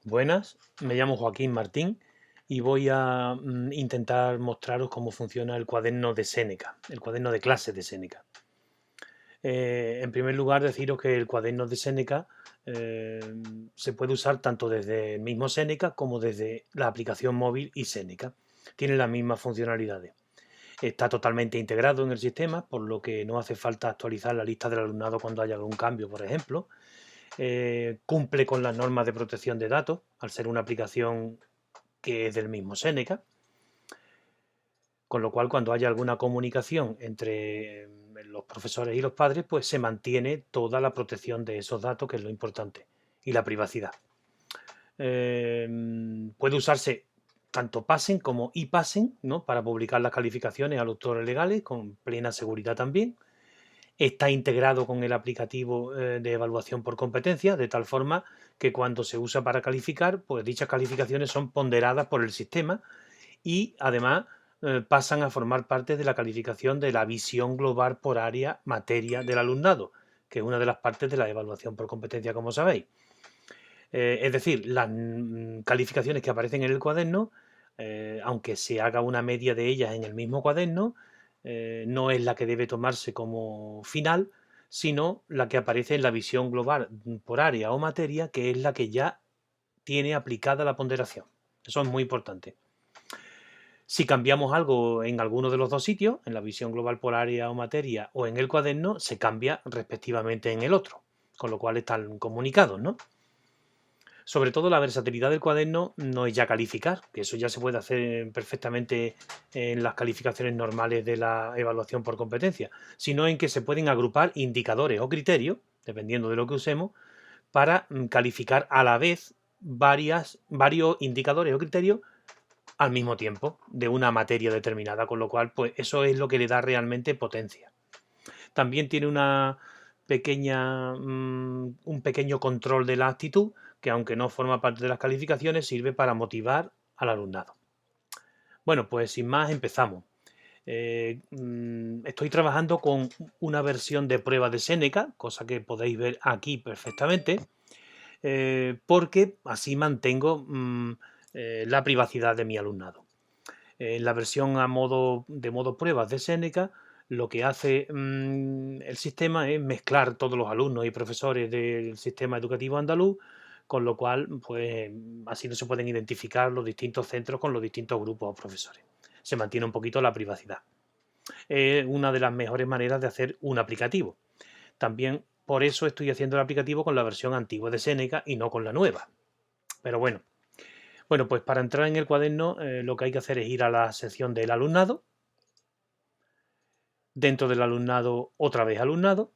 Buenas, me llamo Joaquín Martín y voy a intentar mostraros cómo funciona el cuaderno de Séneca, el cuaderno de clases de Séneca. En primer lugar, deciros que el cuaderno de Séneca eh, se puede usar tanto desde el mismo Séneca como desde la aplicación móvil y Séneca. Tiene las mismas funcionalidades. Está totalmente integrado en el sistema, por lo que no hace falta actualizar la lista del alumnado cuando haya algún cambio, por ejemplo. Cumple con las normas de protección de datos, al ser una aplicación que es del mismo Séneca, con lo cual cuando haya alguna comunicación entre los profesores y los padres, pues se mantiene toda la protección de esos datos, que es lo importante, y la privacidad. Puede usarse tanto pasen como iPassen, ¿no?, para publicar las calificaciones a los tutores legales con plena seguridad también. Está integrado con el aplicativo de evaluación por competencia, de tal forma que cuando se usa para calificar, pues dichas calificaciones son ponderadas por el sistema y además pasan a formar parte de la calificación de la visión global por área materia del alumnado, que es una de las partes de la evaluación por competencia, como sabéis. Es decir, las calificaciones que aparecen en el cuaderno, aunque se haga una media de ellas en el mismo cuaderno, no es la que debe tomarse como final, sino la que aparece en la visión global por área o materia, que es la que ya tiene aplicada la ponderación. Eso es muy importante. Si cambiamos algo en alguno de los dos sitios, en la visión global por área o materia o en el cuaderno, se cambia respectivamente en el otro, con lo cual están comunicados, ¿no? Sobre todo la versatilidad del cuaderno no es ya calificar, que eso ya se puede hacer perfectamente en las calificaciones normales de la evaluación por competencia, sino en que se pueden agrupar indicadores o criterios, dependiendo de lo que usemos, para calificar a la vez varios indicadores o criterios al mismo tiempo de una materia determinada, con lo cual pues eso es lo que le da realmente potencia. También tiene un pequeño control de la actitud, que aunque no forma parte de las calificaciones, sirve para motivar al alumnado. Bueno, pues sin más empezamos. Estoy trabajando con una versión de prueba de Séneca, cosa que podéis ver aquí perfectamente, porque así mantengo la privacidad de mi alumnado. En la versión de modo pruebas de Séneca, lo que hace el sistema es mezclar todos los alumnos y profesores del sistema educativo andaluz, con lo cual, pues así no se pueden identificar los distintos centros con los distintos grupos o profesores. Se mantiene un poquito la privacidad. Es una de las mejores maneras de hacer un aplicativo. También por eso estoy haciendo el aplicativo con la versión antigua de Séneca y no con la nueva. Pero bueno, pues para entrar en el cuaderno lo que hay que hacer es ir a la sección del alumnado, dentro del alumnado otra vez alumnado,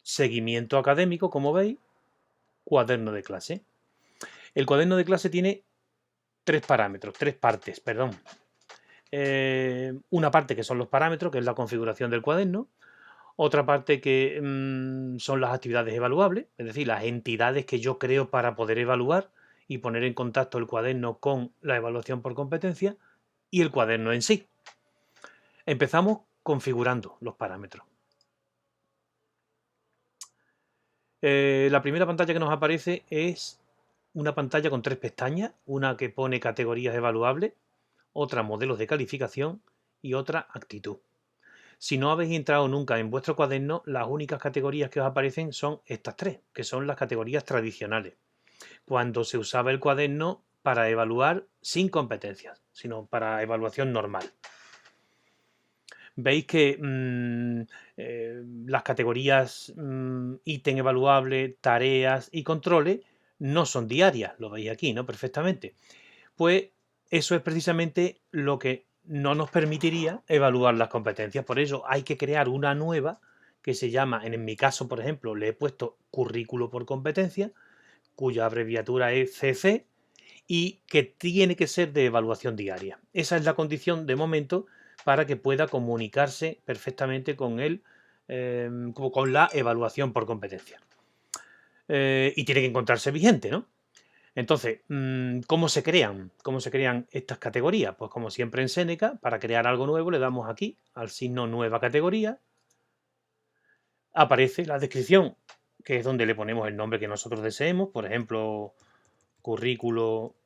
seguimiento académico, como veis, cuaderno de clase. El cuaderno de clase tiene tres partes, perdón. Una parte que son los parámetros, que es la configuración del cuaderno. Otra parte que son las actividades evaluables, es decir, las entidades que yo creo para poder evaluar y poner en contacto el cuaderno con la evaluación por competencia, y el cuaderno en sí. Empezamos configurando los parámetros. La primera pantalla que nos aparece es una pantalla con tres pestañas, una que pone categorías evaluables, otra modelos de calificación y otra actitud. Si no habéis entrado nunca en vuestro cuaderno, las únicas categorías que os aparecen son estas tres, que son las categorías tradicionales, cuando se usaba el cuaderno para evaluar sin competencias, sino para evaluación normal. Veis que las categorías ítem evaluable, tareas y controles no son diarias, lo veis aquí, ¿no? Perfectamente. Pues eso es precisamente lo que no nos permitiría evaluar las competencias. Por eso hay que crear una nueva que se llama, en mi caso, por ejemplo, le he puesto currículo por competencia, cuya abreviatura es CC, y que tiene que ser de evaluación diaria. Esa es la condición de momento para que pueda comunicarse perfectamente con con la evaluación por competencia. Y tiene que encontrarse vigente, ¿no? Entonces, ¿cómo se crean? ¿Cómo se crean estas categorías? Pues como siempre en Séneca, para crear algo nuevo le damos aquí al signo nueva categoría, aparece la descripción, que es donde le ponemos el nombre que nosotros deseemos, por ejemplo, currículo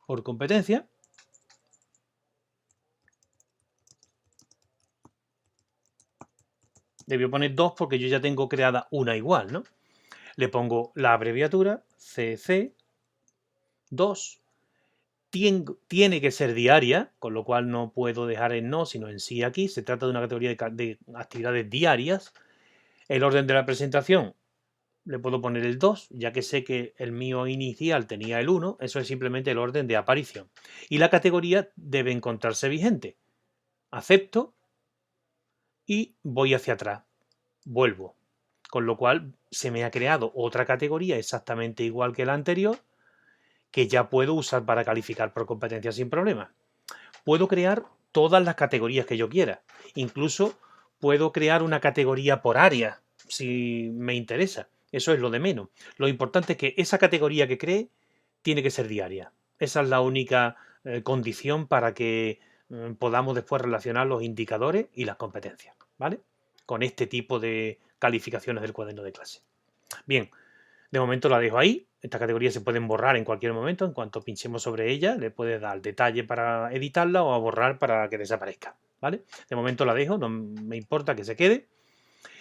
por competencia. Debió poner 2 porque yo ya tengo creada una igual, ¿no? Le pongo la abreviatura CC2. Tiene que ser diaria, con lo cual no puedo dejar en no, sino en sí aquí. Se trata de una categoría de actividades diarias. El orden de la presentación le puedo poner el 2, ya que sé que el mío inicial tenía el 1. Eso es simplemente el orden de aparición. Y la categoría debe encontrarse vigente. Acepto y voy hacia atrás. Vuelvo. Con lo cual se me ha creado otra categoría exactamente igual que la anterior, que ya puedo usar para calificar por competencia sin problema. Puedo crear todas las categorías que yo quiera. Incluso puedo crear una categoría por área, si me interesa. Eso es lo de menos. Lo importante es que esa categoría que cree tiene que ser diaria. Esa es la única condición para que podamos después relacionar los indicadores y las competencias, ¿vale? Con este tipo de calificaciones del cuaderno de clase. Bien, de momento la dejo ahí. Estas categorías se pueden borrar en cualquier momento. En cuanto pinchemos sobre ella, le puedes dar detalle para editarla o a borrar para que desaparezca, ¿vale? De momento la dejo, no me importa que se quede.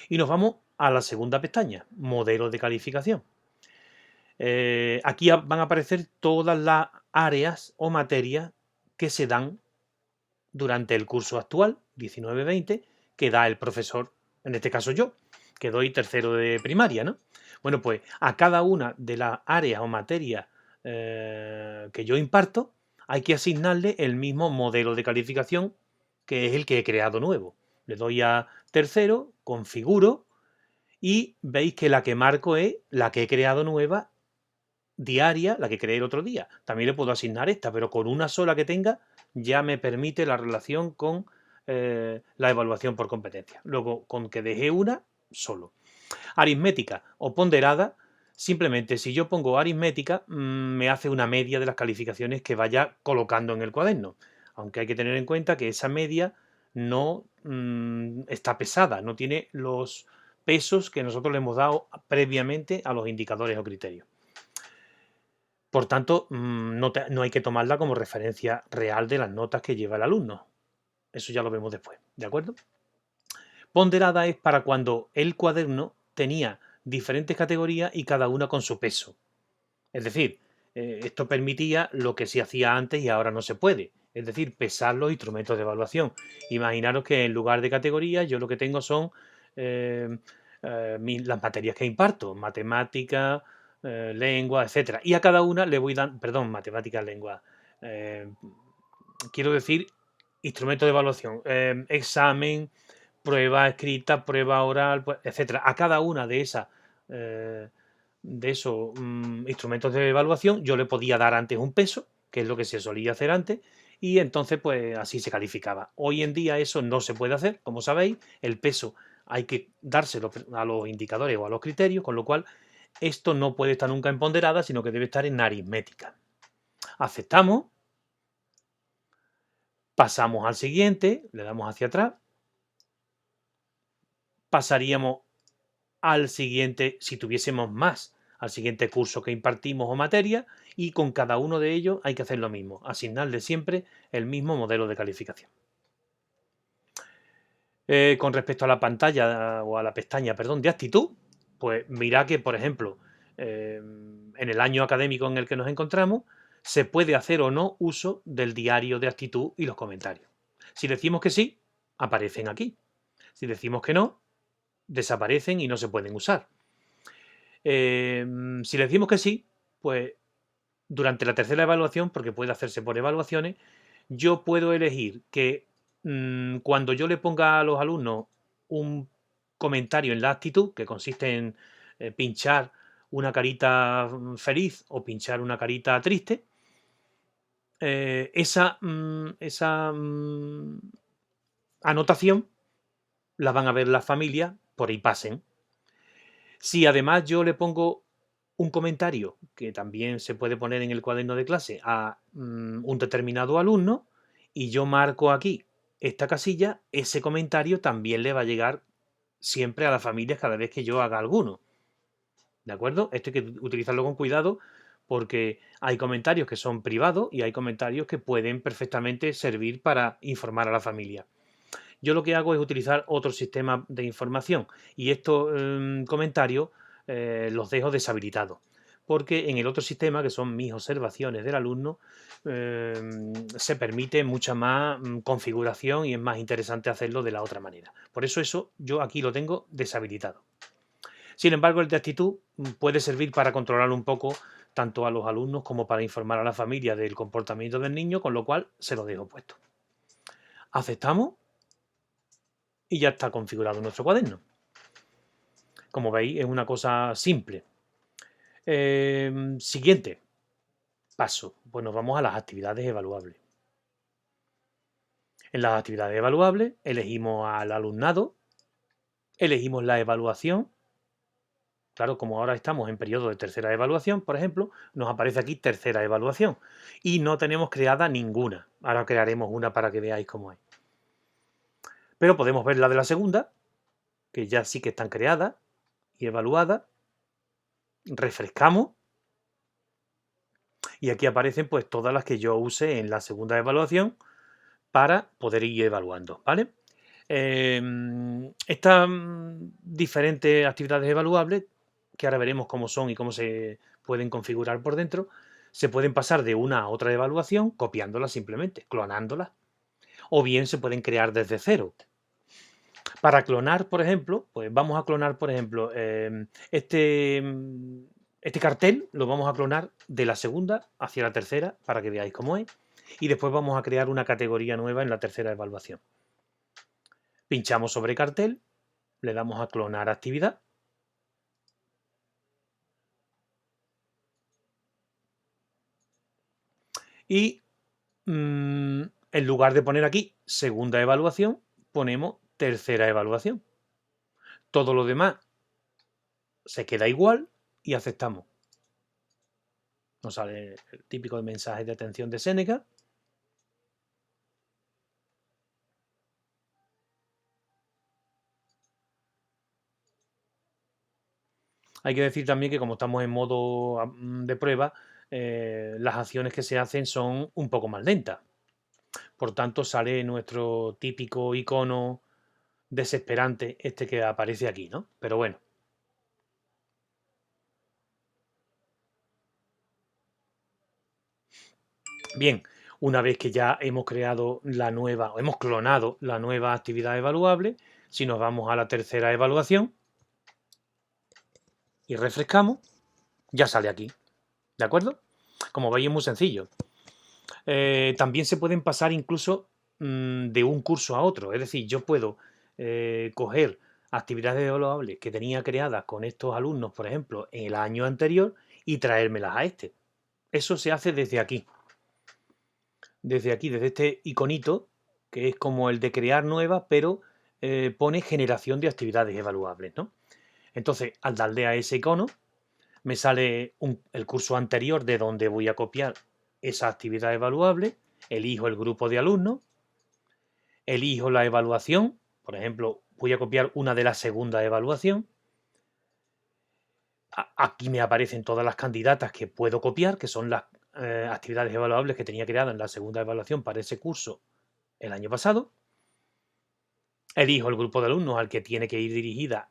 Y nos vamos a la segunda pestaña, modelos de calificación. Aquí van a aparecer todas las áreas o materias que se dan durante el curso actual, 19-20, que da el profesor, en este caso yo, que doy tercero de primaria, ¿no? Bueno, pues a cada una de las áreas o materias que yo imparto, hay que asignarle el mismo modelo de calificación, que es el que he creado nuevo. Le doy a tercero, configuro, y veis que la que marco es la que he creado nueva, diaria, la que creé el otro día. También le puedo asignar esta, pero con una sola que tenga ya me permite la relación con la evaluación por competencia. Luego, con que dejé una, solo. Aritmética o ponderada, simplemente si yo pongo aritmética, me hace una media de las calificaciones que vaya colocando en el cuaderno. Aunque hay que tener en cuenta que esa media no está pesada, no tiene los pesos que nosotros le hemos dado previamente a los indicadores o criterios. Por tanto, no hay que tomarla como referencia real de las notas que lleva el alumno. Eso ya lo vemos después, ¿de acuerdo? Ponderada es para cuando el cuaderno tenía diferentes categorías y cada una con su peso. Es decir, esto permitía lo que se hacía antes y ahora no se puede. Es decir, pesar los instrumentos de evaluación. Imaginaros que en lugar de categorías yo lo que tengo son las materias que imparto, matemática, lengua, etcétera. Y a cada una le voy dando, perdón, matemáticas, lengua, quiero decir instrumentos de evaluación, examen, prueba escrita, prueba oral, etcétera. A cada una de esas de esos instrumentos de evaluación yo le podía dar antes un peso, que es lo que se solía hacer antes, y entonces pues así se calificaba. Hoy en día eso no se puede hacer, como sabéis, el peso hay que dárselo a los indicadores o a los criterios, con lo cual esto no puede estar nunca en ponderada, sino que debe estar en aritmética. Aceptamos, pasamos al siguiente, le damos hacia atrás, pasaríamos al siguiente, si tuviésemos más, al siguiente curso que impartimos o materia, y con cada uno de ellos hay que hacer lo mismo, asignarle siempre el mismo modelo de calificación. Con respecto a la pantalla o a la pestaña, perdón, de actitud, pues mira que, por ejemplo, en el año académico en el que nos encontramos, se puede hacer o no uso del diario de actitud y los comentarios. Si decimos que sí, aparecen aquí. Si decimos que no, desaparecen y no se pueden usar. Si le decimos que sí, pues durante la tercera evaluación, porque puede hacerse por evaluaciones, yo puedo elegir que cuando yo le ponga a los alumnos un comentario en la actitud, que consiste en pinchar una carita feliz o pinchar una carita triste, esa anotación la van a ver las familias por ahí pasen. Si además yo le pongo un comentario, que también se puede poner en el cuaderno de clase, a un determinado alumno, y yo marco aquí esta casilla, ese comentario también le va a llegar siempre a las familias cada vez que yo haga alguno. ¿De acuerdo? Esto hay que utilizarlo con cuidado porque hay comentarios que son privados y hay comentarios que pueden perfectamente servir para informar a la familia. Yo lo que hago es utilizar otro sistema de información y estos comentarios los dejo deshabilitados, porque en el otro sistema, que son mis observaciones del alumno, se permite mucha más configuración y es más interesante hacerlo de la otra manera. Por eso yo aquí lo tengo deshabilitado. Sin embargo, el de actitud puede servir para controlar un poco tanto a los alumnos como para informar a la familia del comportamiento del niño, con lo cual se lo dejo puesto. Aceptamos y ya está configurado nuestro cuaderno. Como veis, es una cosa simple. Siguiente paso. Pues nos vamos a las actividades evaluables. En las actividades evaluables elegimos al alumnado, elegimos la evaluación. Claro, como ahora estamos en periodo de tercera evaluación, por ejemplo, nos aparece aquí tercera evaluación y no tenemos creada ninguna. Ahora crearemos una para que veáis cómo es. Pero podemos ver la de la segunda, que ya sí que están creadas y evaluadas. Refrescamos y aquí aparecen pues todas las que yo use en la segunda evaluación para poder ir evaluando, ¿vale? Estas diferentes actividades evaluables, que ahora veremos cómo son y cómo se pueden configurar por dentro, se pueden pasar de una a otra evaluación copiándolas simplemente, clonándolas, o bien se pueden crear desde cero. Para clonar, por ejemplo, pues vamos a clonar, por ejemplo, este cartel lo vamos a clonar de la segunda hacia la tercera para que veáis cómo es. Y después vamos a crear una categoría nueva en la tercera evaluación. Pinchamos sobre cartel, le damos a clonar actividad. Y en lugar de poner aquí segunda evaluación, ponemos tercera evaluación. Todo lo demás se queda igual y aceptamos. Nos sale el típico mensaje de atención de Seneca. Hay que decir también que como estamos en modo de prueba, las acciones que se hacen son un poco más lentas. Por tanto, sale nuestro típico icono desesperante, este que aparece aquí, ¿no? Pero bueno. Bien, una vez que ya hemos creado la nueva, o hemos clonado la nueva actividad evaluable, si nos vamos a la tercera evaluación y refrescamos, ya sale aquí, ¿de acuerdo? Como veis es muy sencillo. También se pueden pasar incluso de un curso a otro, es decir, yo puedo coger actividades evaluables que tenía creadas con estos alumnos, por ejemplo, en el año anterior y traérmelas a este. Eso se hace desde aquí. Desde aquí, desde este iconito, que es como el de crear nuevas, pero pone generación de actividades evaluables, ¿no? Entonces, al darle a ese icono, me sale el curso anterior de donde voy a copiar esa actividad evaluable, elijo el grupo de alumnos, elijo la evaluación, por ejemplo, voy a copiar una de la segunda evaluación. Aquí me aparecen todas las candidatas que puedo copiar, que son las actividades evaluables que tenía creadas en la segunda evaluación para ese curso el año pasado. Elijo el grupo de alumnos al que tiene que ir dirigida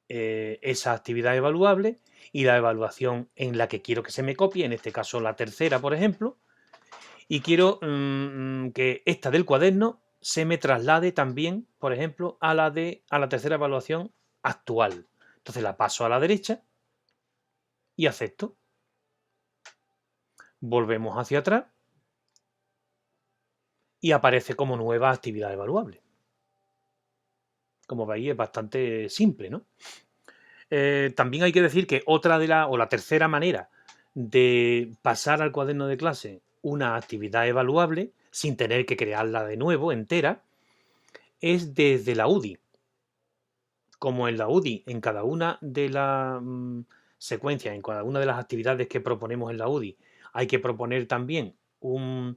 esa actividad evaluable y la evaluación en la que quiero que se me copie, en este caso la tercera, por ejemplo, y quiero que esta del cuaderno se me traslade también, por ejemplo, a la tercera evaluación actual. Entonces la paso a la derecha y acepto. Volvemos hacia atrás y aparece como nueva actividad evaluable. Como veis es bastante simple, ¿no? También hay que decir que la tercera manera de pasar al cuaderno de clase una actividad evaluable sin tener que crearla de nuevo entera es desde la UDI. Como en la UDI, en cada una de las secuencias, en cada una de las actividades que proponemos en la UDI, hay que proponer también un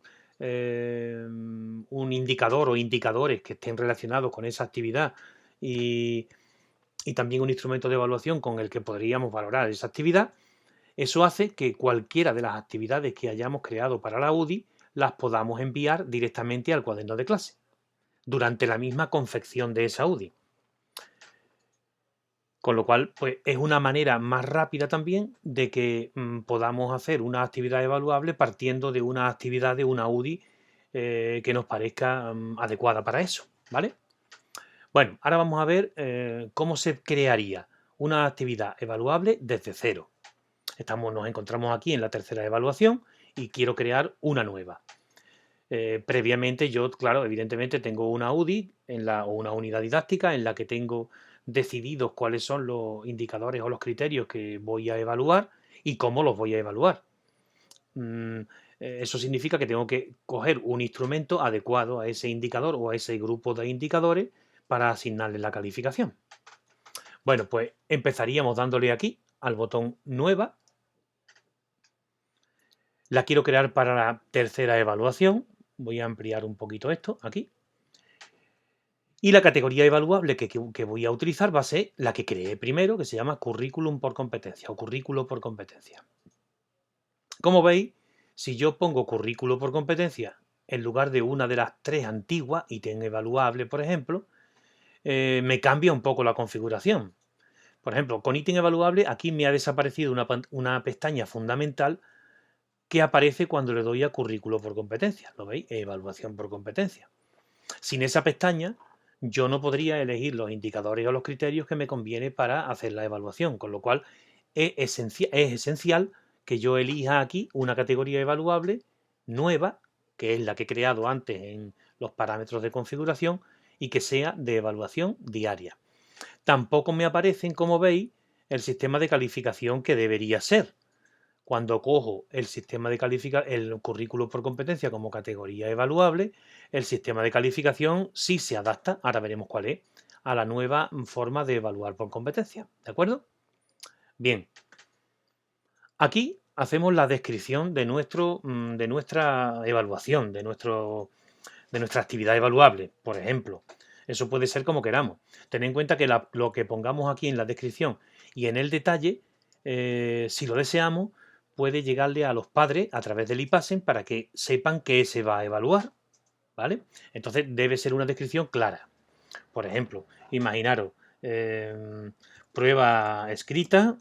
indicador o indicadores que estén relacionados con esa actividad y también un instrumento de evaluación con el que podríamos valorar esa actividad. Eso hace que cualquiera de las actividades que hayamos creado para la UDI las podamos enviar directamente al cuaderno de clase durante la misma confección de esa UDI. Con lo cual, pues es una manera más rápida también de que podamos hacer una actividad evaluable partiendo de una actividad de una UDI que nos parezca adecuada para eso, ¿vale? Bueno, ahora vamos a ver cómo se crearía una actividad evaluable desde cero. Nos encontramos aquí en la tercera evaluación y quiero crear una nueva. Previamente yo, claro, evidentemente tengo una UDI o una unidad didáctica en la que tengo decididos cuáles son los indicadores o los criterios que voy a evaluar y cómo los voy a evaluar. Eso significa que tengo que coger un instrumento adecuado a ese indicador o a ese grupo de indicadores para asignarle la calificación. Bueno, pues empezaríamos dándole aquí al botón Nueva. La quiero crear para la tercera evaluación. Voy a ampliar un poquito esto aquí. Y la categoría evaluable que voy a utilizar va a ser la que creé primero, que se llama currículum por competencia o currículo por competencia. Como veis, si yo pongo currículo por competencia en lugar de una de las tres antiguas, ítem evaluable, por ejemplo, me cambia un poco la configuración. Por ejemplo, con ítem evaluable aquí me ha desaparecido una pestaña fundamental que aparece cuando le doy a currículo por competencia. ¿Lo veis? Evaluación por competencia. Sin esa pestaña, yo no podría elegir los indicadores o los criterios que me conviene para hacer la evaluación, con lo cual es esencial que yo elija aquí una categoría evaluable nueva, que es la que he creado antes en los parámetros de configuración, y que sea de evaluación diaria. Tampoco me aparecen, como veis, el sistema de calificación que debería ser. Cuando cojo el sistema de el currículo por competencia como categoría evaluable, el sistema de calificación sí se adapta, ahora veremos cuál es, a la nueva forma de evaluar por competencia. ¿De acuerdo? Bien. Aquí hacemos la descripción de nuestra evaluación, de nuestra actividad evaluable, por ejemplo. Eso puede ser como queramos. Ten en cuenta que lo que pongamos aquí en la descripción y en el detalle, si lo deseamos, puede llegarle a los padres a través del IPASEN para que sepan qué se va a evaluar, ¿vale? Entonces debe ser una descripción clara. Por ejemplo, imaginaros, prueba escrita,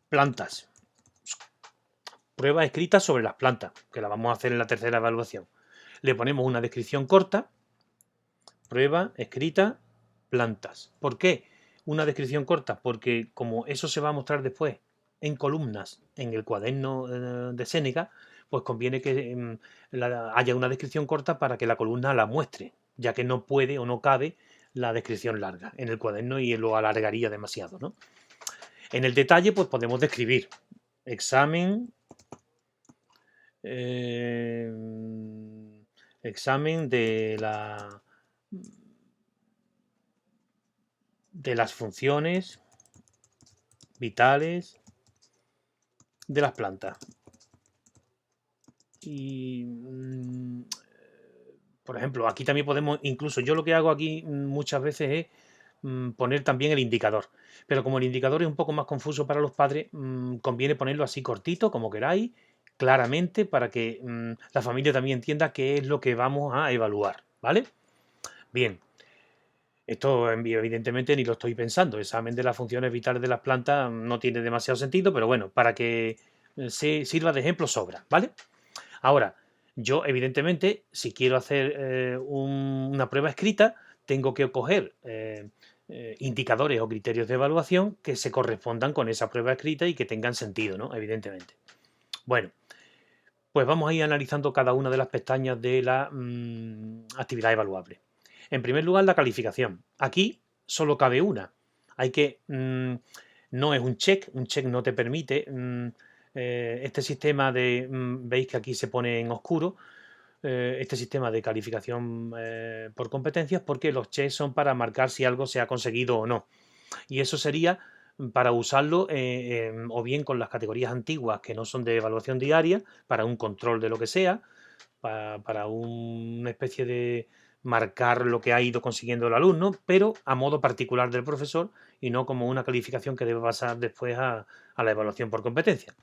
plantas. Prueba escrita sobre las plantas, que la vamos a hacer en la tercera evaluación. Le ponemos una descripción corta, prueba escrita, plantas. ¿Por qué una descripción corta? Porque como eso se va a mostrar después en columnas en el cuaderno de Séneca, pues conviene que haya una descripción corta para que la columna la muestre, ya que no puede o no cabe la descripción larga en el cuaderno y lo alargaría demasiado, ¿no? En el detalle, pues podemos describir examen, examen de las funciones vitales de las plantas. Y, por ejemplo, aquí también podemos, incluso yo lo que hago aquí muchas veces es poner también el indicador. Pero como el indicador es un poco más confuso para los padres, conviene ponerlo así cortito, como queráis, claramente, para que la familia también entienda qué es lo que vamos a evaluar, ¿vale? Bien. Esto evidentemente ni lo estoy pensando. El examen de las funciones vitales de las plantas no tiene demasiado sentido, pero bueno, para que se sirva de ejemplo sobra, ¿vale? Ahora, yo evidentemente, si quiero hacer una prueba escrita, tengo que coger indicadores o criterios de evaluación que se correspondan con esa prueba escrita y que tengan sentido, ¿no? Evidentemente. Bueno, pues vamos a ir analizando cada una de las pestañas de la actividad evaluable. En primer lugar, la calificación. Aquí solo cabe una. No es un check no te permite. Este sistema veis que aquí se pone en oscuro, este sistema de calificación por competencias, porque los checks son para marcar si algo se ha conseguido o no. Y eso sería para usarlo o bien con las categorías antiguas que no son de evaluación diaria, para un control de lo que sea, para una especie marcar lo que ha ido consiguiendo el alumno, pero a modo particular del profesor y no como una calificación que debe pasar después a la evaluación por competencia.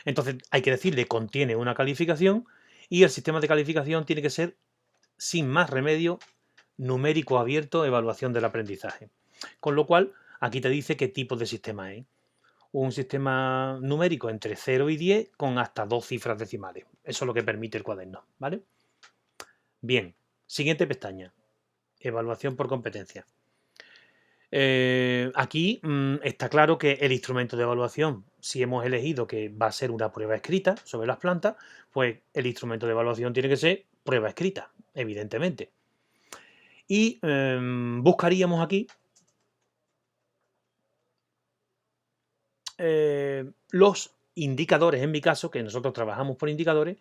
Entonces hay que decirle contiene una calificación y el sistema de calificación tiene que ser, sin más remedio, numérico abierto, evaluación del aprendizaje. Con lo cual, aquí te dice qué tipo de sistema es. Un sistema numérico entre 0 y 10 con hasta 2 cifras decimales. Eso es lo que permite el cuaderno, ¿vale? Bien, siguiente pestaña. Evaluación por competencia. Aquí está claro que el instrumento de evaluación, si hemos elegido que va a ser una prueba escrita sobre las plantas, pues el instrumento de evaluación tiene que ser prueba escrita, evidentemente. Y buscaríamos aquí los indicadores, en mi caso, que nosotros trabajamos por indicadores,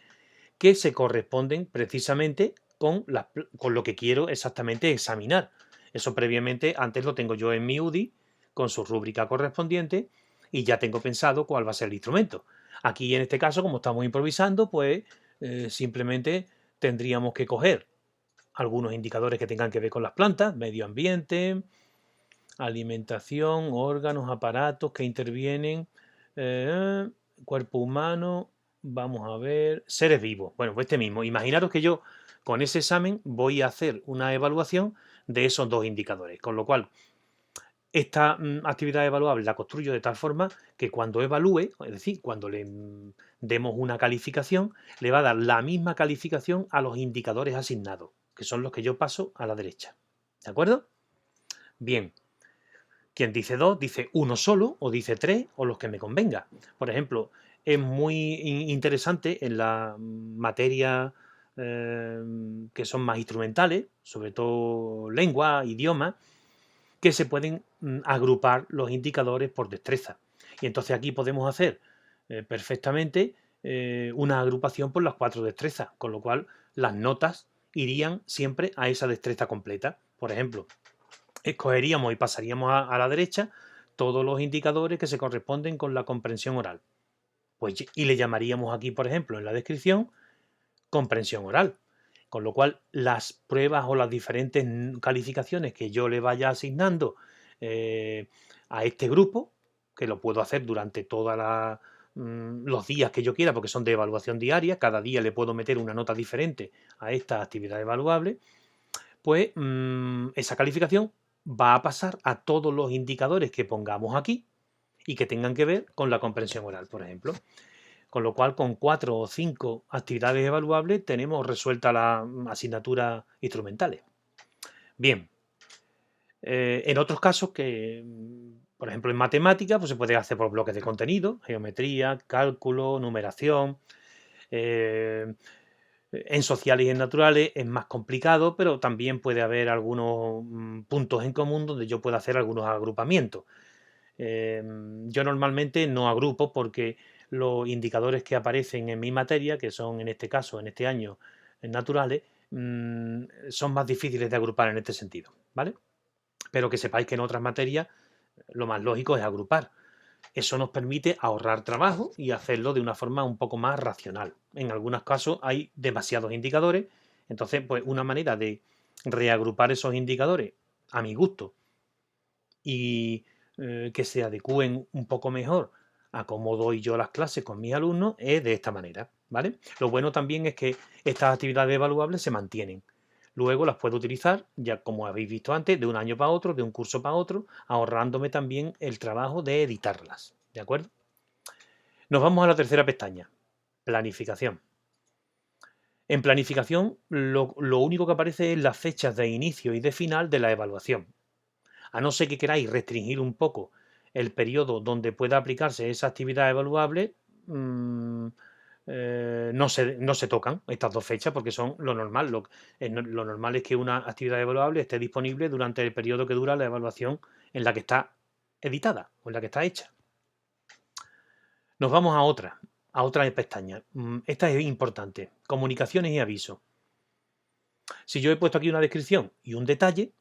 que se corresponden precisamente con lo que quiero exactamente examinar. Eso previamente, antes lo tengo yo en mi UDI, con su rúbrica correspondiente, y ya tengo pensado cuál va a ser el instrumento. Aquí, en este caso, como estamos improvisando, pues simplemente tendríamos que coger algunos indicadores que tengan que ver con las plantas, medio ambiente, alimentación, órganos, aparatos que intervienen, cuerpo humano, vamos a ver, seres vivos. Bueno, pues este mismo. Imaginaros que yo con ese examen voy a hacer una evaluación de esos dos indicadores, con lo cual esta actividad evaluable la construyo de tal forma que cuando evalúe, es decir, cuando le demos una calificación, le va a dar la misma calificación a los indicadores asignados, que son los que yo paso a la derecha. ¿De acuerdo? Bien. Quien dice 2 dice uno solo o dice 3 o los que me convenga. Por ejemplo, es muy interesante en la materia que son más instrumentales, sobre todo lengua, idioma, que se pueden agrupar los indicadores por destreza. Y entonces aquí podemos hacer perfectamente una agrupación por las 4 destrezas, con lo cual las notas irían siempre a esa destreza completa. Por ejemplo, escogeríamos y pasaríamos a la derecha todos los indicadores que se corresponden con la comprensión oral. Pues, y le llamaríamos aquí, por ejemplo, en la descripción, comprensión oral. Con lo cual, las pruebas o las diferentes calificaciones que yo le vaya asignando a este grupo, que lo puedo hacer durante todos los días que yo quiera, porque son de evaluación diaria, cada día le puedo meter una nota diferente a esta actividad evaluable, pues esa calificación va a pasar a todos los indicadores que pongamos aquí y que tengan que ver con la comprensión oral, por ejemplo. Con lo cual, con 4 o 5 actividades evaluables tenemos resuelta la asignatura instrumentales. Bien, en otros casos que, por ejemplo, en matemáticas, pues se puede hacer por bloques de contenido, geometría, cálculo, numeración. En sociales y en naturales es más complicado, pero también puede haber algunos puntos en común donde yo pueda hacer algunos agrupamientos. Yo normalmente no agrupo porque los indicadores que aparecen en mi materia, que son en este caso, en este año, en naturales, son más difíciles de agrupar en este sentido, ¿vale? Pero que sepáis que en otras materias lo más lógico es agrupar. Eso nos permite ahorrar trabajo y hacerlo de una forma un poco más racional. En algunos casos hay demasiados indicadores, entonces pues una manera de reagrupar esos indicadores a mi gusto y que se adecúen un poco mejor a cómo doy yo las clases con mis alumnos es de esta manera, ¿vale? Lo bueno también es que estas actividades evaluables se mantienen. Luego las puedo utilizar, ya como habéis visto antes, de un año para otro, de un curso para otro, ahorrándome también el trabajo de editarlas, ¿de acuerdo? Nos vamos a la tercera pestaña, planificación. En planificación, lo único que aparece es las fechas de inicio y de final de la evaluación. A no ser que queráis restringir un poco el periodo donde pueda aplicarse esa actividad evaluable, no se tocan estas dos fechas porque son lo normal. Lo normal es que una actividad evaluable esté disponible durante el periodo que dura la evaluación en la que está editada o en la que está hecha. Nos vamos a otra pestaña. Esta es importante. Comunicaciones y avisos. Si yo he puesto aquí una descripción y un detalle,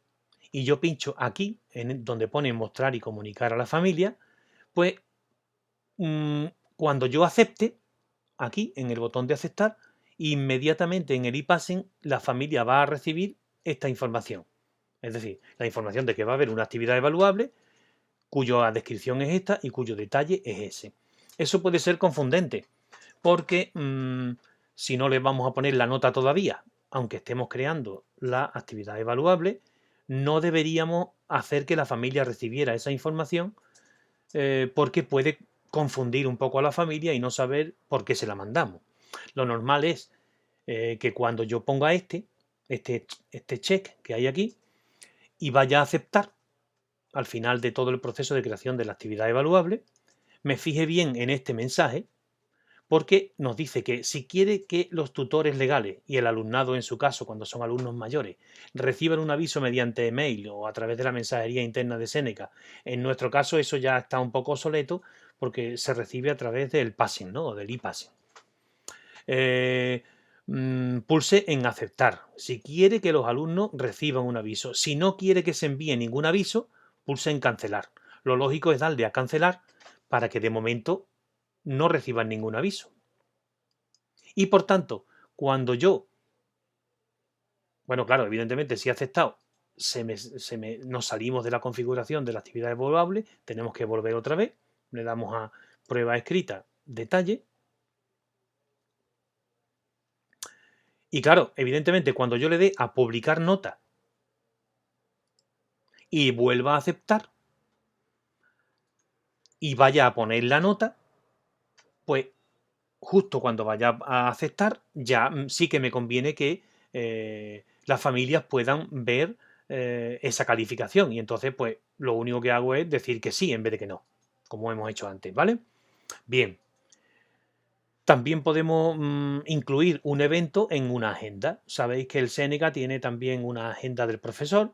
y yo pincho aquí, en donde pone mostrar y comunicar a la familia, pues cuando yo acepte, aquí en el botón de aceptar, inmediatamente en el ePassing la familia va a recibir esta información. Es decir, la información de que va a haber una actividad evaluable cuya descripción es esta y cuyo detalle es ese. Eso puede ser confundente porque si no le vamos a poner la nota todavía, aunque estemos creando la actividad evaluable, no deberíamos hacer que la familia recibiera esa información porque puede confundir un poco a la familia y no saber por qué se la mandamos. Lo normal es que cuando yo ponga este check que hay aquí y vaya a aceptar al final de todo el proceso de creación de la actividad evaluable, me fije bien en este mensaje porque nos dice que si quiere que los tutores legales y el alumnado en su caso, cuando son alumnos mayores, reciban un aviso mediante email o a través de la mensajería interna de Seneca, en nuestro caso eso ya está un poco obsoleto porque se recibe a través del passing, ¿no? O del e-passing. Pulse en aceptar si quiere que los alumnos reciban un aviso. Si no quiere que se envíe ningún aviso, pulse en cancelar. Lo lógico es darle a cancelar para que de momento no reciban ningún aviso. Y por tanto, cuando yo, bueno, claro, evidentemente si he aceptado, nos salimos de la configuración de la actividad evaluable, tenemos que volver otra vez, le damos a prueba escrita, detalle. Y claro, evidentemente cuando yo le dé a publicar nota y vuelva a aceptar y vaya a poner la nota, pues justo cuando vaya a aceptar, ya sí que me conviene que las familias puedan ver esa calificación. Y entonces, pues, lo único que hago es decir que sí en vez de que no, como hemos hecho antes, ¿vale? Bien. También podemos incluir un evento en una agenda. Sabéis que el Seneca tiene también una agenda del profesor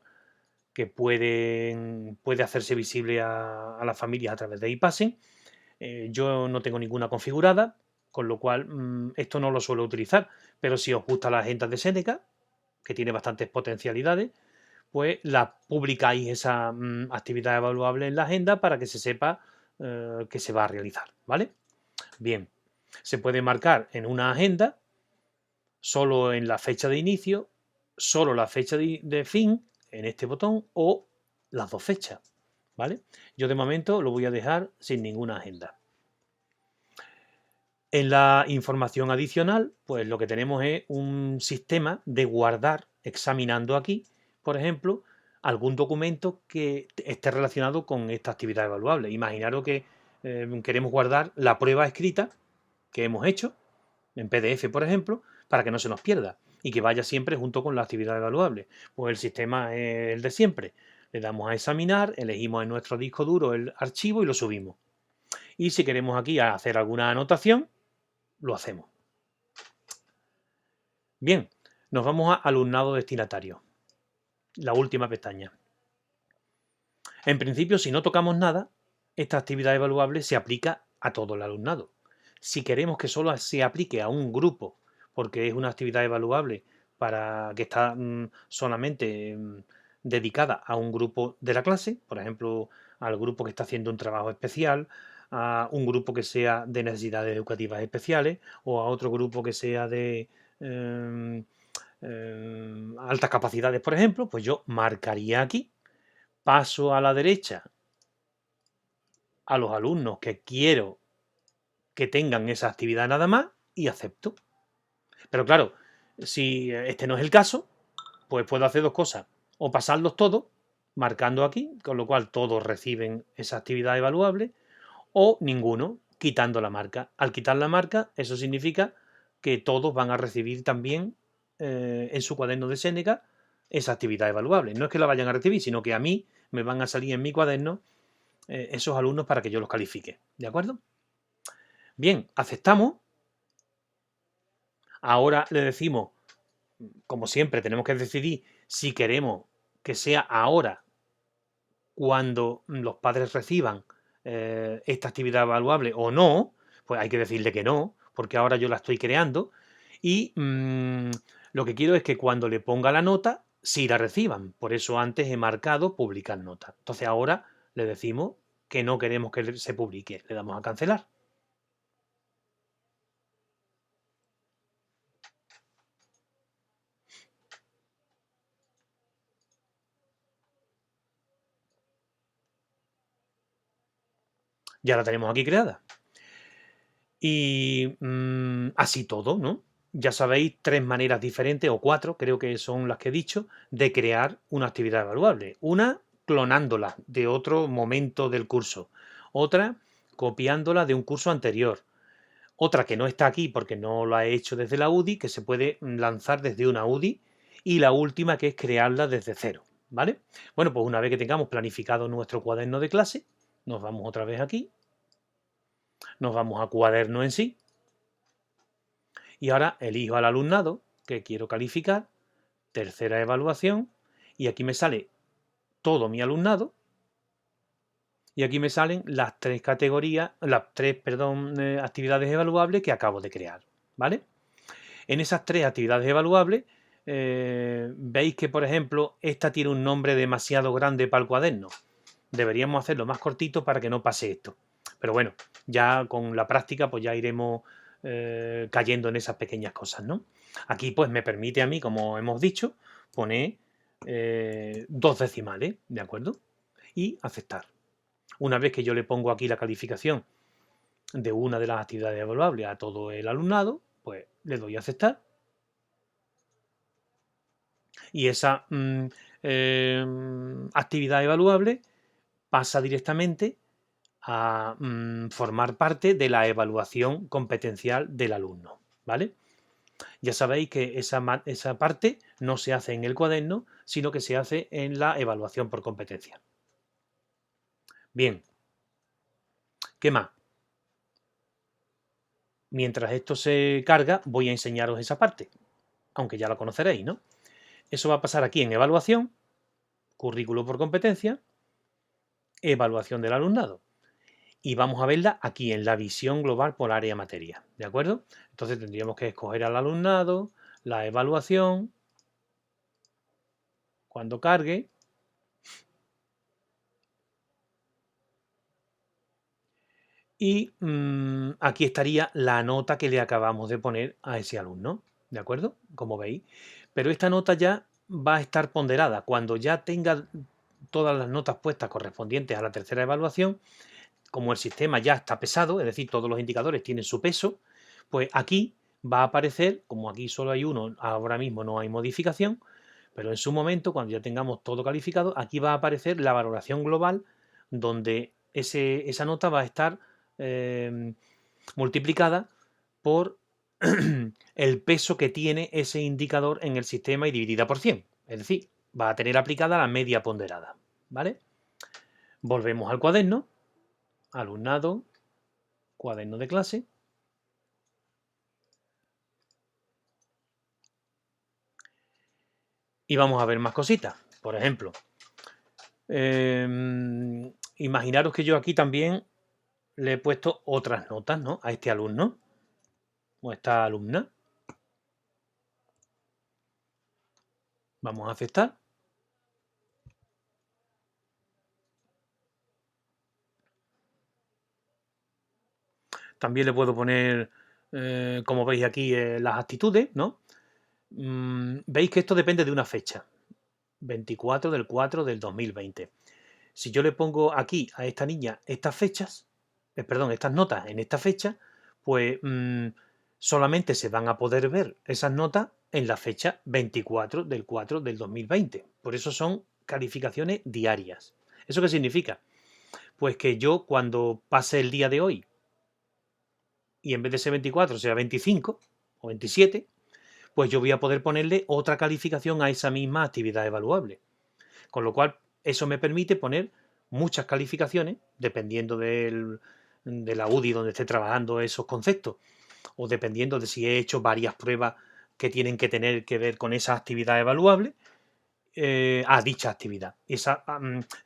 que puede hacerse visible a las familias a través de ePassing. Yo no tengo ninguna configurada, con lo cual esto no lo suelo utilizar, pero si os gusta la agenda de Seneca, que tiene bastantes potencialidades, pues la publicáis esa actividad evaluable en la agenda para que se sepa que se va a realizar, ¿vale? Bien, se puede marcar en una agenda solo en la fecha de inicio, solo la fecha de fin en este botón o las dos fechas, ¿vale? Yo de momento lo voy a dejar sin ninguna agenda. En la información adicional, pues lo que tenemos es un sistema de guardar, examinando aquí, por ejemplo, algún documento que esté relacionado con esta actividad evaluable. Imaginaros que queremos guardar la prueba escrita que hemos hecho, en PDF, por ejemplo, para que no se nos pierda y que vaya siempre junto con la actividad evaluable. Pues el sistema es el de siempre. Le damos a examinar, elegimos en nuestro disco duro el archivo y lo subimos. Y si queremos aquí hacer alguna anotación, lo hacemos. Bien, nos vamos a alumnado destinatario, la última pestaña. En principio, si no tocamos nada, esta actividad evaluable se aplica a todo el alumnado. Si queremos que solo se aplique a un grupo, porque es una actividad evaluable para que está solamente dedicada a un grupo de la clase, por ejemplo, al grupo que está haciendo un trabajo especial, a un grupo que sea de necesidades educativas especiales o a otro grupo que sea de altas capacidades, por ejemplo, pues yo marcaría aquí, paso a la derecha a los alumnos que quiero que tengan esa actividad nada más y acepto. Pero claro, si este no es el caso, pues puedo hacer dos cosas. O pasarlos todos, marcando aquí, con lo cual todos reciben esa actividad evaluable, o ninguno, quitando la marca. Al quitar la marca, eso significa que todos van a recibir también en su cuaderno de Seneca esa actividad evaluable. No es que la vayan a recibir, sino que a mí me van a salir en mi cuaderno esos alumnos para que yo los califique. ¿De acuerdo? Bien, aceptamos. Ahora le decimos, como siempre, tenemos que decidir si queremos que sea ahora cuando los padres reciban esta actividad evaluable o no, pues hay que decirle que no, porque ahora yo la estoy creando y lo que quiero es que cuando le ponga la nota, sí la reciban. Por eso antes he marcado publicar nota. Entonces ahora le decimos que no queremos que se publique, le damos a cancelar. Ya la tenemos aquí creada. Y así todo, ¿no? Ya sabéis 3 maneras diferentes, o 4, creo que son las que he dicho, de crear una actividad evaluable. Una, clonándola de otro momento del curso. Otra, copiándola de un curso anterior. Otra que no está aquí porque no la he hecho desde la UDI, que se puede lanzar desde una UDI. Y la última, que es crearla desde cero, ¿vale? Bueno, pues una vez que tengamos planificado nuestro cuaderno de clase, nos vamos otra vez aquí, nos vamos a cuaderno en sí, y ahora elijo al alumnado que quiero calificar, tercera evaluación, y aquí me sale todo mi alumnado, y aquí me salen las 3 categorías, las 3, perdón, actividades evaluables que acabo de crear, ¿vale? En esas 3 actividades evaluables, veis que, por ejemplo, esta tiene un nombre demasiado grande para el cuaderno. Deberíamos hacerlo más cortito para que no pase esto. Pero bueno, ya con la práctica pues ya iremos cayendo en esas pequeñas cosas, ¿no? Aquí pues me permite a mí, como hemos dicho, poner 2 decimales, ¿de acuerdo? Y aceptar. Una vez que yo le pongo aquí la calificación de una de las actividades evaluables a todo el alumnado, pues le doy a aceptar. Y esa actividad evaluable pasa directamente a formar parte de la evaluación competencial del alumno, ¿vale? Ya sabéis que esa parte no se hace en el cuaderno, sino que se hace en la evaluación por competencia. Bien, ¿qué más? Mientras esto se carga, voy a enseñaros esa parte, aunque ya la conoceréis, ¿no? Eso va a pasar aquí en evaluación, currículo por competencia, evaluación del alumnado. Y vamos a verla aquí en la visión global por área materia, ¿de acuerdo? Entonces tendríamos que escoger al alumnado, la evaluación, cuando cargue, y aquí estaría la nota que le acabamos de poner a ese alumno, ¿de acuerdo? Como veis. Pero esta nota ya va a estar ponderada. Cuando ya tenga todas las notas puestas correspondientes a la tercera evaluación, como el sistema ya está pesado, es decir, todos los indicadores tienen su peso, pues aquí va a aparecer, como aquí solo hay uno, ahora mismo no hay modificación, pero en su momento, cuando ya tengamos todo calificado, aquí va a aparecer la valoración global, donde esa nota va a estar multiplicada por el peso que tiene ese indicador en el sistema y dividida por 100. Es decir, va a tener aplicada la media ponderada, ¿vale? Volvemos al cuaderno, alumnado, cuaderno de clase. Y vamos a ver más cositas. Por ejemplo, imaginaros que yo aquí también le he puesto otras notas, ¿no? A este alumno o a esta alumna. Vamos a aceptar. También le puedo poner, como veis aquí, las actitudes, ¿no? Veis que esto depende de una fecha. 24 del 4 del 2020. Si yo le pongo aquí a esta niña estas fechas, perdón, estas notas en esta fecha, pues solamente se van a poder ver esas notas en la fecha 24 del 4 del 2020. Por eso son calificaciones diarias. ¿Eso qué significa? Pues que yo cuando pase el día de hoy y en vez de ser 24 sea 25 o 27, pues yo voy a poder ponerle otra calificación a esa misma actividad evaluable. Con lo cual, eso me permite poner muchas calificaciones, dependiendo de la UDI donde esté trabajando esos conceptos, o dependiendo de si he hecho varias pruebas que tienen que tener que ver con esa actividad evaluable, a dicha actividad. Esa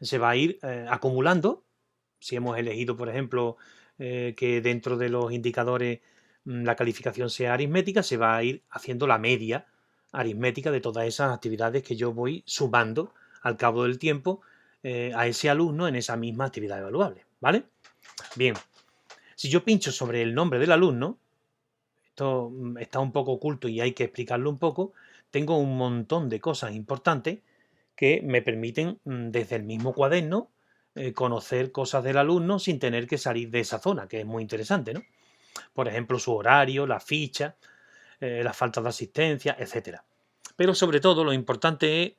se va a ir acumulando. Si hemos elegido, por ejemplo, que dentro de los indicadores la calificación sea aritmética, se va a ir haciendo la media aritmética de todas esas actividades que yo voy sumando al cabo del tiempo a ese alumno en esa misma actividad evaluable, ¿vale? Bien, si yo pincho sobre el nombre del alumno, esto está un poco oculto y hay que explicarlo un poco, tengo un montón de cosas importantes que me permiten desde el mismo cuaderno conocer cosas del alumno sin tener que salir de esa zona, que es muy interesante, ¿no? Por ejemplo, su horario, la ficha, las faltas de asistencia, etcétera. Pero sobre todo lo importante es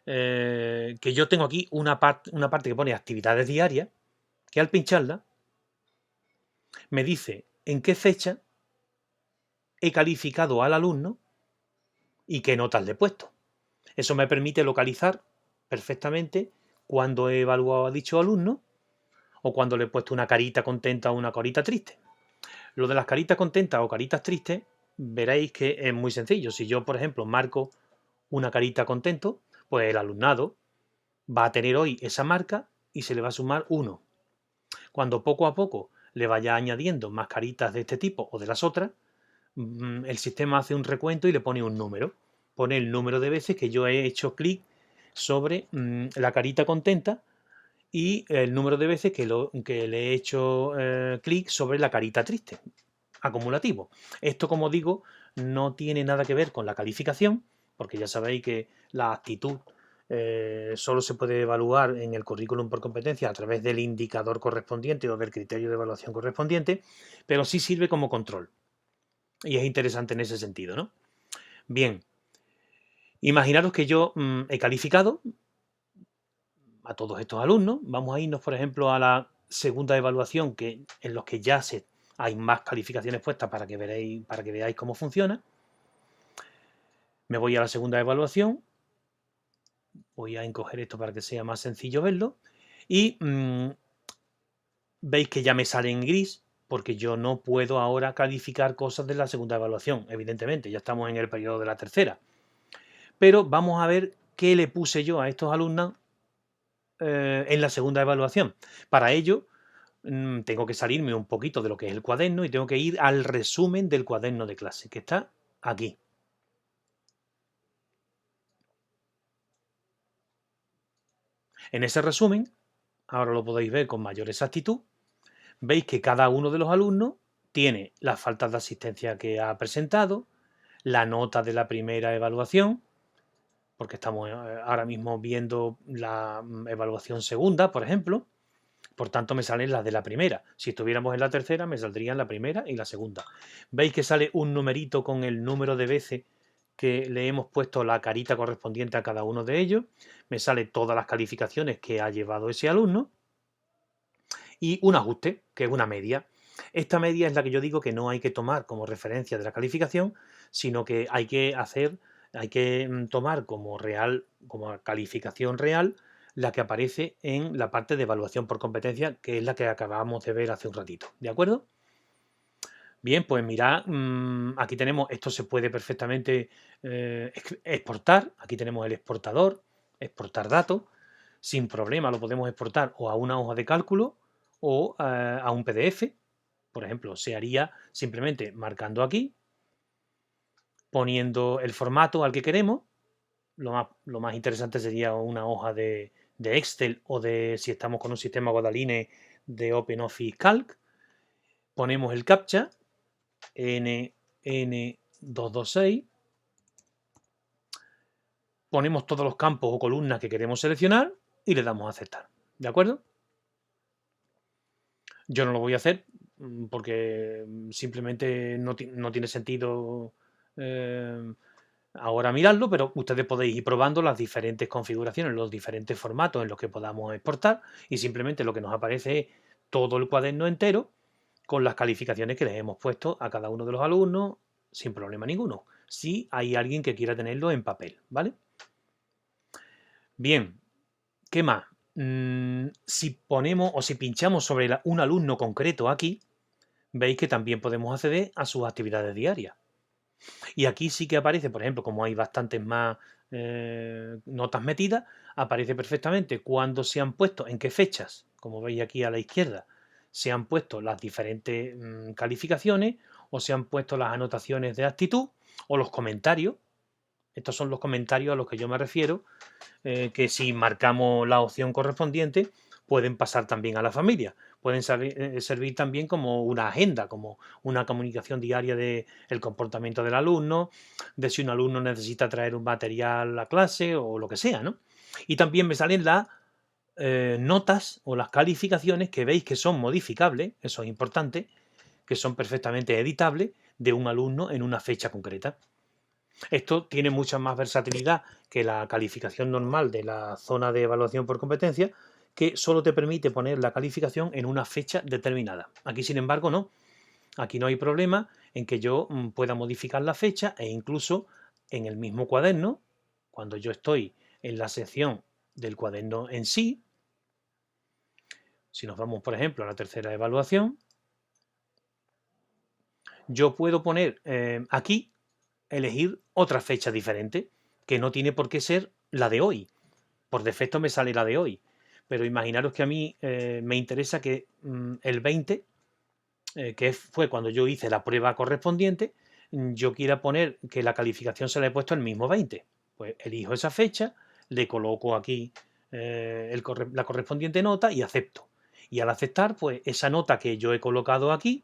que yo tengo aquí una parte que pone actividades diarias, que al pincharla me dice en qué fecha he calificado al alumno y qué notas le he puesto. Eso me permite localizar perfectamente cuando he evaluado a dicho alumno o cuando le he puesto una carita contenta o una carita triste. Lo de las caritas contentas o caritas tristes, veréis que es muy sencillo. Si yo, por ejemplo, marco una carita contento, pues el alumnado va a tener hoy esa marca y se le va a sumar 1. Cuando poco a poco le vaya añadiendo más caritas de este tipo o de las otras, el sistema hace un recuento y le pone un número. Pone el número de veces que yo he hecho clic sobre la carita contenta y el número de veces que le he hecho clic sobre la carita triste, acumulativo. Esto, como digo, no tiene nada que ver con la calificación, porque ya sabéis que la actitud solo se puede evaluar en el currículum por competencia a través del indicador correspondiente o del criterio de evaluación correspondiente, pero sí sirve como control. Y es interesante en ese sentido, ¿no? Bien, imaginaros que yo he calificado a todos estos alumnos. Vamos a irnos, por ejemplo, a la segunda evaluación, en los que ya hay más calificaciones puestas para que veáis cómo funciona. Me voy a la segunda evaluación. Voy a encoger esto para que sea más sencillo verlo. Y veis que ya me sale en gris, porque yo no puedo ahora calificar cosas de la segunda evaluación, evidentemente, ya estamos en el periodo de la tercera. Pero vamos a ver qué le puse yo a estos alumnos en la segunda evaluación. Para ello, tengo que salirme un poquito de lo que es el cuaderno y tengo que ir al resumen del cuaderno de clase, que está aquí. En ese resumen, ahora lo podéis ver con mayor exactitud, veis que cada uno de los alumnos tiene las faltas de asistencia que ha presentado, la nota de la primera evaluación, porque estamos ahora mismo viendo la evaluación segunda, por ejemplo. Por tanto, me salen las de la primera. Si estuviéramos en la tercera, me saldrían la primera y la segunda. ¿Veis que sale un numerito con el número de veces que le hemos puesto la carita correspondiente a cada uno de ellos? Me sale todas las calificaciones que ha llevado ese alumno y un ajuste, que es una media. Esta media es la que yo digo que no hay que tomar como referencia de la calificación, sino que hay que tomar como calificación real la que aparece en la parte de evaluación por competencia, que es la que acabamos de ver hace un ratito, ¿de acuerdo? Bien, pues mirad, aquí tenemos, esto se puede perfectamente exportar, aquí tenemos el exportador, exportar datos, sin problema lo podemos exportar o a una hoja de cálculo o a un PDF, por ejemplo, se haría simplemente marcando aquí, poniendo el formato al que queremos. Lo más interesante sería una hoja de Excel o si estamos con un sistema Guadaline, de OpenOffice Calc. Ponemos el captcha NN226. Ponemos todos los campos o columnas que queremos seleccionar y le damos a aceptar. ¿De acuerdo? Yo no lo voy a hacer porque simplemente no tiene sentido ahora mirarlo, pero ustedes podéis ir probando las diferentes configuraciones, los diferentes formatos en los que podamos exportar y simplemente lo que nos aparece es todo el cuaderno entero con las calificaciones que les hemos puesto a cada uno de los alumnos sin problema ninguno, si hay alguien que quiera tenerlo en papel, ¿vale? Bien, ¿qué más? Si ponemos o si pinchamos sobre un alumno concreto aquí, veis que también podemos acceder a sus actividades diarias. Y aquí sí que aparece, por ejemplo, como hay bastantes más notas metidas, aparece perfectamente cuándo se han puesto, en qué fechas, como veis aquí a la izquierda, se han puesto las diferentes calificaciones o se han puesto las anotaciones de actitud o los comentarios. Estos son los comentarios a los que yo me refiero, que si marcamos la opción correspondiente pueden pasar también a la familia. Pueden servir también como una agenda, como una comunicación diaria del comportamiento del alumno, de si un alumno necesita traer un material a clase o lo que sea, ¿no? Y también me salen las notas o las calificaciones que veis que son modificables, eso es importante, que son perfectamente editables de un alumno en una fecha concreta. Esto tiene mucha más versatilidad que la calificación normal de la zona de evaluación por competencia, que solo te permite poner la calificación en una fecha determinada. Aquí, sin embargo, no. Aquí no hay problema en que yo pueda modificar la fecha e incluso en el mismo cuaderno, cuando yo estoy en la sección del cuaderno en sí, si nos vamos, por ejemplo, a la tercera evaluación, yo puedo poner aquí, elegir otra fecha diferente, que no tiene por qué ser la de hoy. Por defecto me sale la de hoy. Pero imaginaros que a mí me interesa que el 20, que fue cuando yo hice la prueba correspondiente, yo quiera poner que la calificación se la he puesto el mismo 20. Pues elijo esa fecha, le coloco aquí la correspondiente nota y acepto. Y al aceptar, pues esa nota que yo he colocado aquí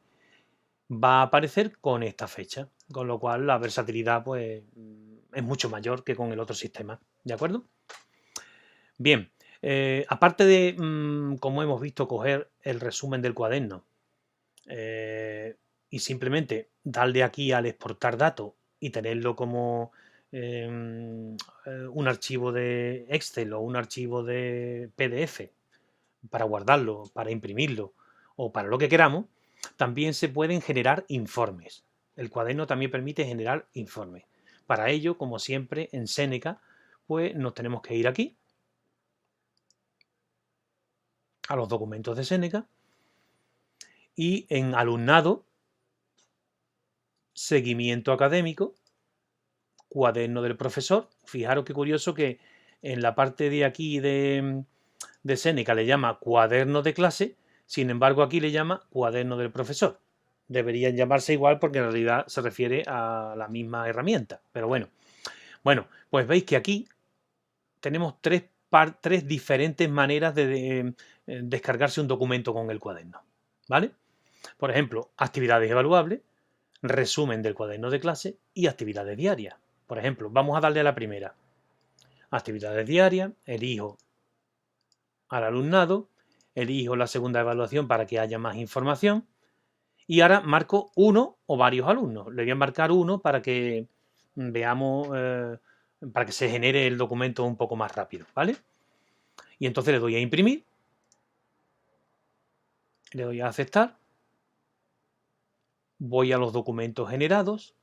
va a aparecer con esta fecha, con lo cual la versatilidad pues es mucho mayor que con el otro sistema, ¿de acuerdo? Bien, aparte de, como hemos visto, coger el resumen del cuaderno y simplemente darle aquí al exportar datos y tenerlo como un archivo de Excel o un archivo de PDF para guardarlo, para imprimirlo o para lo que queramos, también se pueden generar informes. El cuaderno también permite generar informes. Para ello, como siempre, en Seneca, pues nos tenemos que ir aquí a los documentos de Seneca y en alumnado, seguimiento académico, cuaderno del profesor. Fijaros qué curioso que en la parte de aquí de Seneca le llama cuaderno de clase, sin embargo aquí le llama cuaderno del profesor. Deberían llamarse igual porque en realidad se refiere a la misma herramienta. Pero bueno, pues veis que aquí tenemos tres diferentes maneras de descargarse un documento con el cuaderno. ¿Vale? Por ejemplo, actividades evaluables, resumen del cuaderno de clase y actividades diarias. Por ejemplo, vamos a darle a la primera. Actividades diarias, elijo al alumnado, elijo la segunda evaluación para que haya más información y ahora marco uno o varios alumnos. Le voy a marcar uno para que veamos, para que se genere el documento un poco más rápido, ¿vale? Y entonces le doy a imprimir, le doy a aceptar, voy a los documentos generados,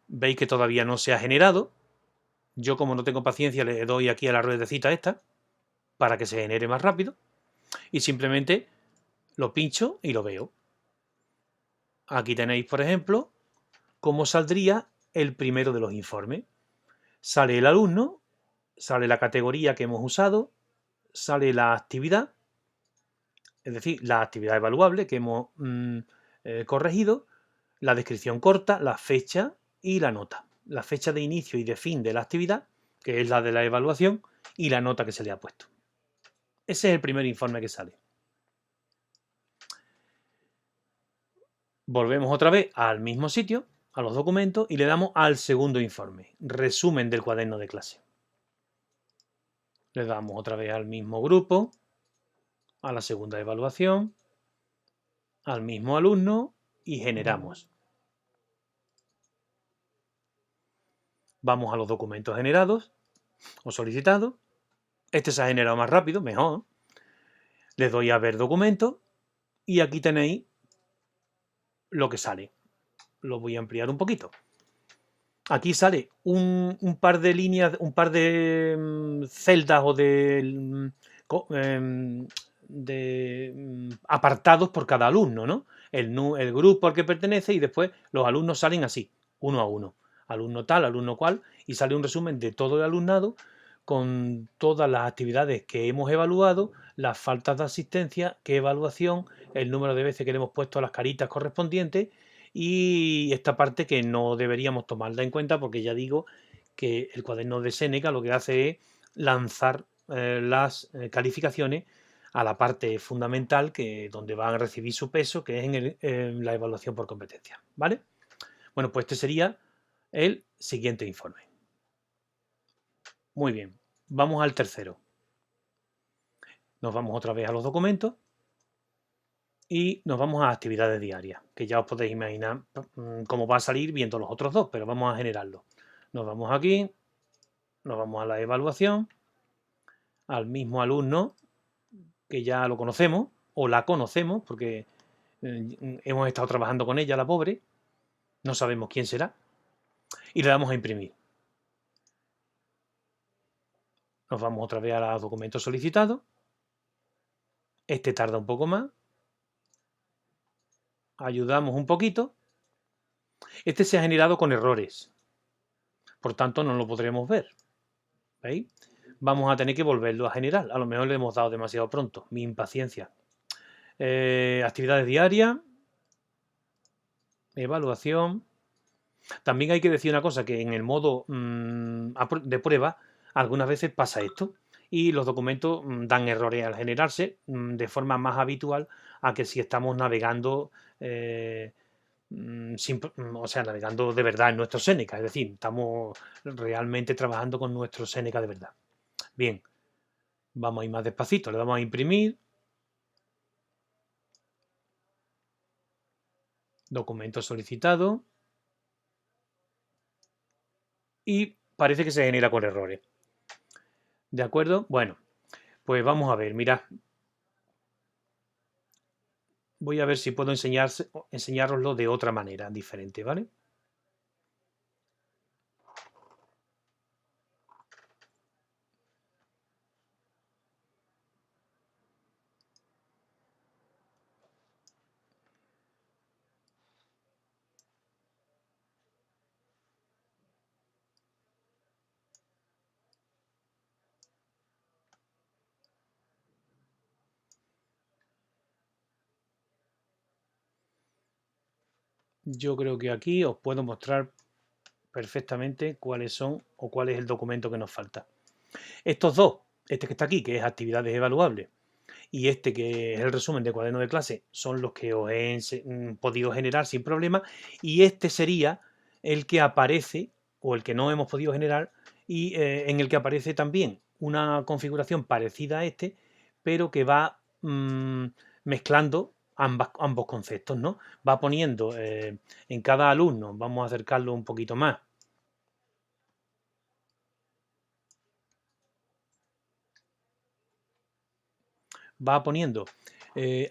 veis que todavía no se ha generado. Yo, como no tengo paciencia, le doy aquí a la ruedecita esta para que se genere más rápido y simplemente lo pincho y lo veo. Aquí tenéis, por ejemplo, cómo saldría el primero de los informes. Sale el alumno, sale la categoría que hemos usado, sale la actividad, es decir, la actividad evaluable que hemos corregido, la descripción corta, la fecha y la nota. La fecha de inicio y de fin de la actividad, que es la de la evaluación, y la nota que se le ha puesto. Ese es el primer informe que sale. Volvemos otra vez al mismo sitio, a los documentos, y le damos al segundo informe, resumen del cuaderno de clase. Le damos otra vez al mismo grupo, a la segunda evaluación, al mismo alumno y generamos. Vamos a los documentos generados o solicitados. Este se ha generado más rápido, mejor. Les doy a ver documento y aquí tenéis lo que sale. Lo voy a ampliar un poquito. Aquí sale un par de líneas, un par de celdas o de apartados por cada alumno, ¿no? El grupo al que pertenece y después los alumnos salen así, uno a uno. Alumno tal, alumno cual, y sale un resumen de todo el alumnado con todas las actividades que hemos evaluado, las faltas de asistencia, qué evaluación, el número de veces que le hemos puesto las caritas correspondientes y esta parte que no deberíamos tomarla en cuenta porque ya digo que el cuaderno de Seneca lo que hace es lanzar las calificaciones a la parte fundamental donde van a recibir su peso, que es en la evaluación por competencia, ¿vale? Bueno, pues este sería el siguiente informe. Muy bien. Vamos al tercero. Nos vamos otra vez a los documentos y nos vamos a actividades diarias, que ya os podéis imaginar cómo va a salir viendo los otros dos, pero vamos a generarlo. Nos vamos aquí, nos vamos a la evaluación, al mismo alumno que ya lo conocemos o la conocemos porque hemos estado trabajando con ella, la pobre, no sabemos quién será, y le damos a imprimir. Nos vamos otra vez a los documentos solicitados. Este tarda un poco más. Ayudamos un poquito. Este se ha generado con errores. Por tanto, no lo podremos ver. ¿Veis? Vamos a tener que volverlo a generar. A lo mejor le hemos dado demasiado pronto. Mi impaciencia. Actividades diarias. Evaluación. También hay que decir una cosa, que en el modo de prueba algunas veces pasa esto y los documentos dan errores al generarse de forma más habitual a que si estamos navegando, o sea, navegando de verdad en nuestro Seneca, es decir, estamos realmente trabajando con nuestro Seneca de verdad. Bien, vamos a ir más despacito, le damos a imprimir, documento solicitado y parece que se genera con errores. ¿De acuerdo? Bueno, pues vamos a ver, mirad. Voy a ver si puedo enseñároslo de otra manera diferente, ¿vale? Yo creo que aquí os puedo mostrar perfectamente cuáles son o cuál es el documento que nos falta. Estos dos, este que está aquí, que es actividades evaluables, y este que es el resumen de cuaderno de clase, son los que os he podido generar sin problema, y este sería el que aparece, o el que no hemos podido generar, y en el que aparece también una configuración parecida a este, pero que va mezclando ambos conceptos, ¿no? Va poniendo en cada alumno, vamos a acercarlo un poquito más, va poniendo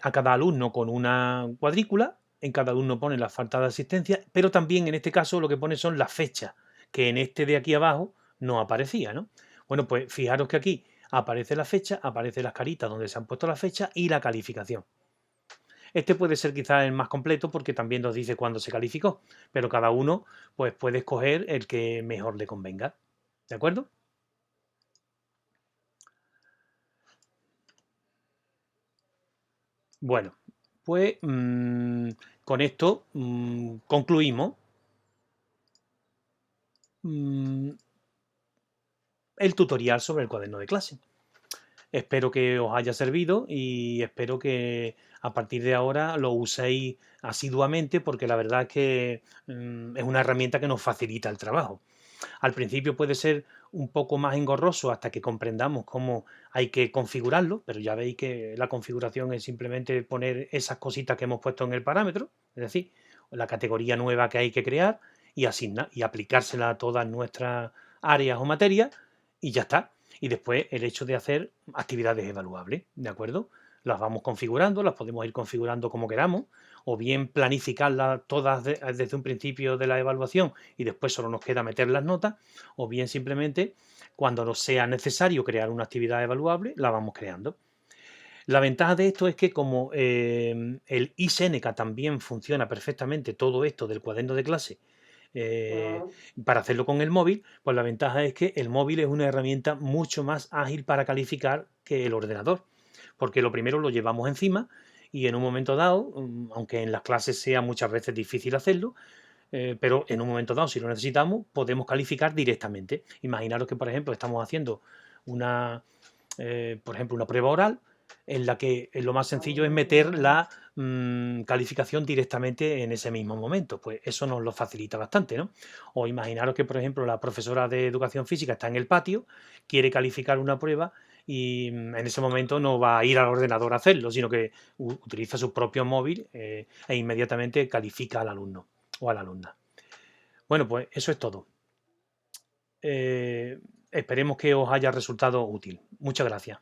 a cada alumno con una cuadrícula, en cada alumno pone la falta de asistencia, pero también en este caso lo que pone son las fechas, que en este de aquí abajo no aparecía, ¿no? Bueno, pues fijaros que aquí aparece la fecha, aparece las caritas donde se han puesto las fechas y la calificación. Este puede ser quizás el más completo porque también nos dice cuándo se calificó, pero cada uno pues puede escoger el que mejor le convenga. ¿De acuerdo? Bueno, pues con esto concluimos el tutorial sobre el cuaderno de clase. Espero que os haya servido y espero que a partir de ahora lo uséis asiduamente porque la verdad es que es una herramienta que nos facilita el trabajo. Al principio puede ser un poco más engorroso hasta que comprendamos cómo hay que configurarlo, pero ya veis que la configuración es simplemente poner esas cositas que hemos puesto en el parámetro, es decir, la categoría nueva que hay que crear y asignar y aplicársela a todas nuestras áreas o materias y ya está. Y después el hecho de hacer actividades evaluables, ¿de acuerdo? Las vamos configurando, las podemos ir configurando como queramos, o bien planificarlas todas desde un principio de la evaluación y después solo nos queda meter las notas, o bien simplemente cuando nos sea necesario crear una actividad evaluable, la vamos creando. La ventaja de esto es que como el iSeneca también funciona perfectamente todo esto del cuaderno de clase para hacerlo con el móvil, pues la ventaja es que el móvil es una herramienta mucho más ágil para calificar que el ordenador, porque lo primero lo llevamos encima y en un momento dado, aunque en las clases sea muchas veces difícil hacerlo, pero en un momento dado, si lo necesitamos, podemos calificar directamente. Imaginaros que, por ejemplo, estamos haciendo una, por ejemplo, una prueba oral en la que lo más sencillo es meter la calificación directamente en ese mismo momento. Pues eso nos lo facilita bastante, ¿no? O imaginaros que, por ejemplo, la profesora de educación física está en el patio, quiere calificar una prueba y en ese momento no va a ir al ordenador a hacerlo, sino que utiliza su propio móvil e inmediatamente califica al alumno o a la alumna. Bueno, pues eso es todo. Esperemos que os haya resultado útil. Muchas gracias.